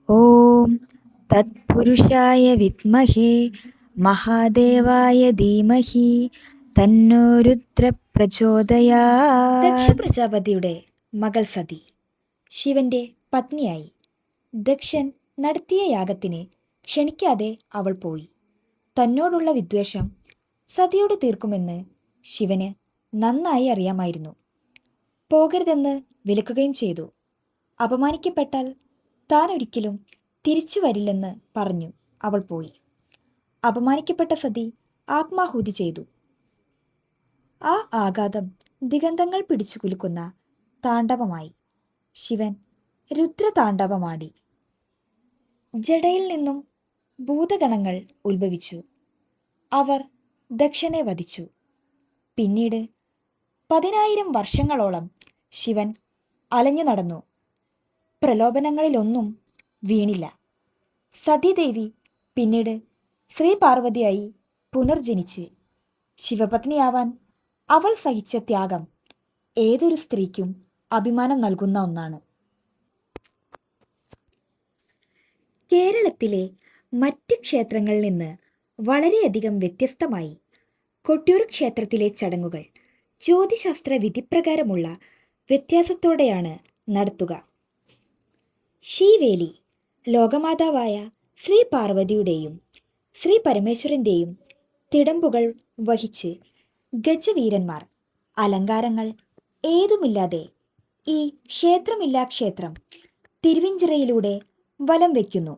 ഓം തത്പുരുഷായ വിദ്മഹേ മഹാദേവായ ധീമഹി തന്നോ രുദ്ര പ്രചോദയാത്. ദക്ഷ പ്രജാപതിയുടെ മകൾ സതി ശിവന്റെ പത്നിയായി. ദക്ഷൻ നടത്തിയ യാഗത്തിന് ക്ഷണിക്കാതെ അവൾ പോയി. തന്നോടുള്ള വിദ്വേഷം സതിയോട് തീർക്കുമെന്ന് ശിവന് നന്നായി അറിയാമായിരുന്നു. പോകരുതെന്ന് വിലക്കുകയും ചെയ്തു. അപമാനിക്കപ്പെട്ടാൽ താൻ ഒരിക്കലും തിരിച്ചു വരില്ലെന്ന് പറഞ്ഞു അവൾ പോയി. അപമാനിക്കപ്പെട്ട സതി ആത്മാഹുതി ചെയ്തു. ആ ആഘാതം ദിഗന്ധങ്ങൾ പിടിച്ചു കുലുക്കുന്ന താണ്ഡവമായി. ശിവൻ രുദ്രതാണ്ഡവമാടി. ജടയിൽ നിന്നും ഭൂതഗണങ്ങൾ ഉത്ഭവിച്ചു. അവർ ദക്ഷനെ വധിച്ചു. പിന്നീട് 10,000 വർഷങ്ങളോളം ശിവൻ അലഞ്ഞു നടന്നു. പ്രലോഭനങ്ങളിലൊന്നും വീണില്ല. സതീദേവി പിന്നീട് ശ്രീ പാർവതിയായി പുനർജനിച്ച് ശിവപത്നിയാവാൻ അവൾ സഹിച്ച ത്യാഗം ഏതൊരു സ്ത്രീക്കും അഭിമാനം നൽകുന്ന ഒന്നാണ്. കേരളത്തിലെ മറ്റ് ക്ഷേത്രങ്ങളിൽ നിന്ന് വളരെയധികം വ്യത്യസ്തമായി കൊട്ടിയൂർ ക്ഷേത്രത്തിലെ ചടങ്ങുകൾ ജ്യോതിശാസ്ത്ര വിധിപ്രകാരമുള്ള വ്യത്യാസത്തോടെയാണ് നടത്തുക. ശീവേലി ലോകമാതാവായ ശ്രീ പാർവതിയുടെയും ശ്രീ പരമേശ്വരൻ്റെയും തിടമ്പുകൾ വഹിച്ച് ഗജവീരന്മാർ അലങ്കാരങ്ങൾ ഏതുമില്ലാതെ ഈ ക്ഷേത്രമില്ലാ ക്ഷേത്രം തിരുവിഞ്ചിറയിലൂടെ വലം വയ്ക്കുന്നു.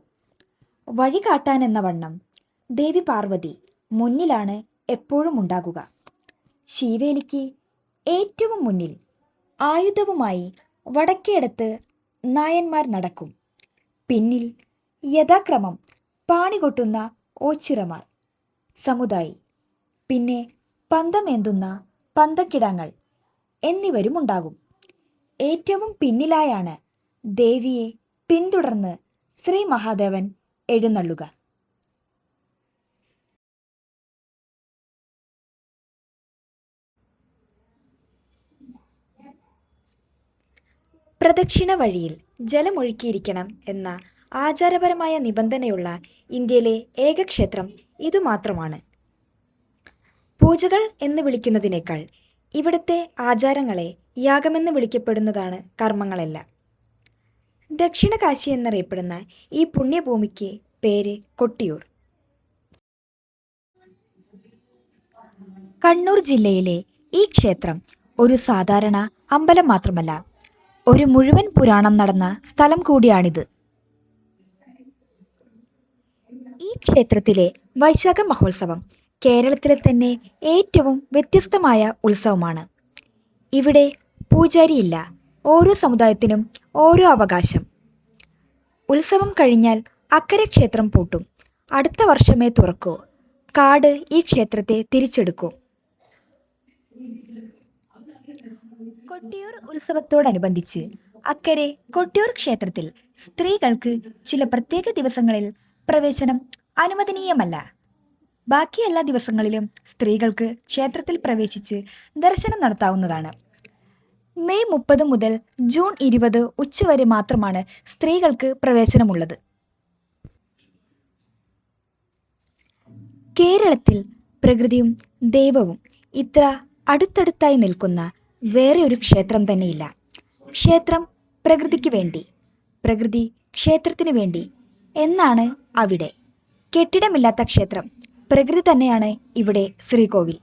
വഴി കാട്ടാനെന്ന വണ്ണം ദേവി പാർവതി മുന്നിലാണ് എപ്പോഴും ഉണ്ടാകുക. ശീവേലിക്ക് ഏറ്റവും മുന്നിൽ ആയുധവുമായി വടക്കേടത്ത് നായന്മാർ നടക്കും. പിന്നിൽ യഥാക്രമം പാണികൊട്ടുന്ന ഓച്ചിറമാർ, സമുദായി, പിന്നെ പന്തമേന്തുന്ന പന്തക്കിടങ്ങൾ എന്നിവരും ഉണ്ടാകും. ഏറ്റവും പിന്നിലായാണ് ദേവിയെ പിന്തുടർന്ന് ശ്രീ മഹാദേവൻ എഴുന്നള്ളുക. പ്രദക്ഷിണ വഴിയിൽ ജലമൊഴുക്കിയിരിക്കണം എന്ന ആചാരപരമായ നിബന്ധനയുള്ള ഇന്ത്യയിലെ ഏക ക്ഷേത്രം ഇതുമാത്രമാണ്. പൂജകൾ എന്ന് വിളിക്കുന്നതിനേക്കാൾ ഇവിടുത്തെ ആചാരങ്ങളെ യാഗമെന്ന് വിളിക്കപ്പെടുന്നതാണ് കർമ്മങ്ങളെല്ലാം. ദക്ഷിണ കാശി എന്നറിയപ്പെടുന്ന ഈ പുണ്യഭൂമിക്ക് പേര് കൊട്ടിയൂർ. കണ്ണൂർ ജില്ലയിലെ ഈ ക്ഷേത്രം ഒരു സാധാരണ അമ്പലം മാത്രമല്ല, ഒരു മുഴുവൻ പുരാണം നടന്ന സ്ഥലം കൂടിയാണിത്. ഈ ക്ഷേത്രത്തിലെ വൈശാഖ മഹോത്സവം കേരളത്തിലെ തന്നെ ഏറ്റവും വ്യത്യസ്തമായ ഉത്സവമാണ്. ഇവിടെ പൂജാരിയില്ല, ഓരോ സമുദായത്തിനും ഓരോ അവകാശം. ഉത്സവം കഴിഞ്ഞാൽ അക്കരെ ക്ഷേത്രം പൂട്ടും. അടുത്ത വർഷമേ തുറക്കൂ. കാട് ഈ ക്ഷേത്രത്തെ തിരിച്ചെടുക്കൂ. കൊട്ടിയൂർ ഉത്സവത്തോടനുബന്ധിച്ച് അക്കരെ കൊട്ടിയൂർ ക്ഷേത്രത്തിൽ സ്ത്രീകൾക്ക് ചില പ്രത്യേക ദിവസങ്ങളിൽ പ്രവേശനം അനുവദനീയമല്ല. ബാക്കി എല്ലാ ദിവസങ്ങളിലും സ്ത്രീകൾക്ക് ക്ഷേത്രത്തിൽ പ്രവേശിച്ച് ദർശനം നടത്താവുന്നതാണ്. മെയ് 30 മുതൽ ജൂൺ 20 ഉച്ചവരെ മാത്രമാണ് സ്ത്രീകൾക്ക് പ്രവേശനമുള്ളത്. കേരളത്തിൽ പ്രകൃതിയും ദൈവവും ഇത്ര അടുത്തടുത്തായി നിൽക്കുന്ന വേറെ ഒരു ക്ഷേത്രം തന്നെയില്ല. ക്ഷേത്രം പ്രകൃതിക്ക് വേണ്ടി, പ്രകൃതി ക്ഷേത്രത്തിനു വേണ്ടി എന്നാണ് അവിടെ. കെട്ടിടമില്ലാത്ത ക്ഷേത്രം, പ്രകൃതി തന്നെയാണ് ഇവിടെ ശ്രീകോവിൽ.